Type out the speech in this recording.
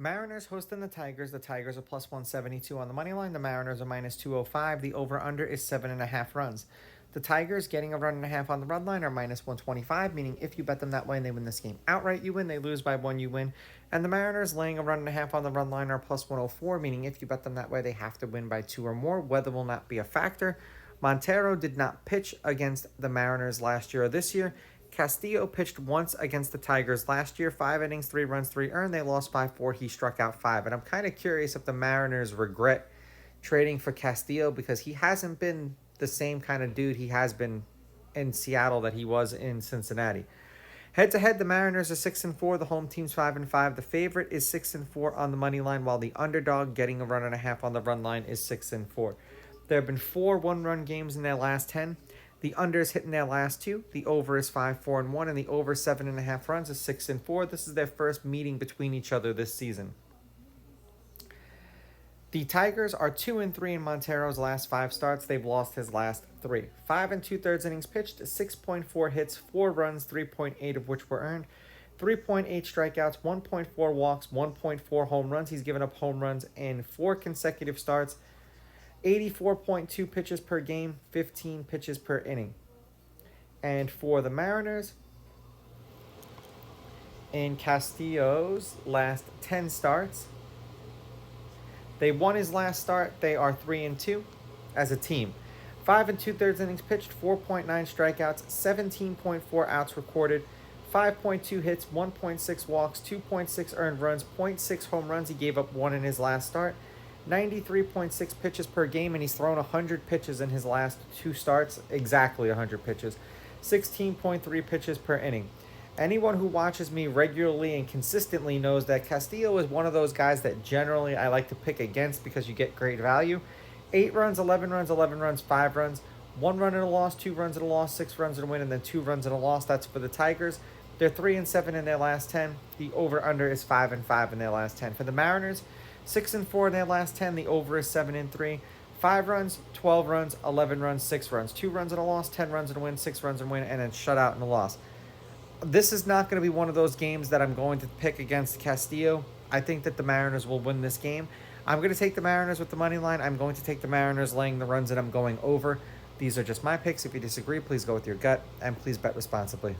Mariners hosting the Tigers. The Tigers are plus 172 on the money line. The Mariners are minus 205. The over-under is 7.5 runs. The Tigers getting a run and a half on the run line are minus 125, meaning if you bet them that way and they win this game outright, you win. They lose by one, you win. And the Mariners laying a run and a half on the run line are plus 104, meaning if you bet them that way, they have to win by 2 or more. Weather will not be a factor. Montero did not pitch against the Mariners last year or this year. Castillo pitched once against the Tigers last year, 5 innings, 3 runs, 3 earned. They lost 5-4. He struck out 5. And I'm kind of curious if the Mariners regret trading for Castillo because he hasn't been the same kind of dude he has been in Seattle that he was in Cincinnati. Head-to-head, the Mariners are 6-4. The home team's 5-5. The favorite is 6-4 on the money line, while the underdog getting a run and a half on the run line is 6-4. There have been 4 one-run games in their last 10. The under is hitting their last 2. The over is 5-4-1, and the over 7.5 runs is 6-4. This is their first meeting between each other this season. The Tigers are 2-3 in Montero's last 5 starts. They've lost his last 3. 5 2/3 innings pitched, 6.4 hits, 4 runs, 3.8 of which were earned, 3.8 strikeouts, 1.4 walks, 1.4 home runs. He's given up home runs in 4 consecutive starts. 84.2 pitches per game, 15 pitches per inning. And for the Mariners, in Castillo's last 10 starts, they won his last start. They are 3-2 as a team. 5 2/3 innings pitched, 4.9 strikeouts, 17.4 outs recorded, 5.2 hits, 1.6 walks, 2.6 earned runs, 0.6 home runs. He gave up 1 in his last start. 93.6 pitches per game, and he's thrown 100 pitches in his last 2 starts, exactly 100 pitches, 16.3 pitches per inning. Anyone who watches me regularly and consistently knows that Castillo is one of those guys that generally I like to pick against because you get great value. 8 runs, 11 runs, 11 runs, 5 runs, 1 run and a loss, 2 runs and a loss, 6 runs and a win, and then 2 runs and a loss. That's for the Tigers. They're 3-7 in their last 10. The over-under is 5-5 in their last 10. For the Mariners, 6-4 in their last 10. The over is 7-3. 5 runs, 12 runs, 11 runs, 6 runs. 2 runs and a loss, 10 runs and a win, 6 runs and a win, and then shutout and a loss. This is not going to be one of those games that I'm going to pick against Castillo. I think that the Mariners will win this game. I'm going to take the Mariners with the money line. I'm going to take the Mariners laying the runs, and I'm going over. These are just my picks. If you disagree, please go with your gut, and please bet responsibly.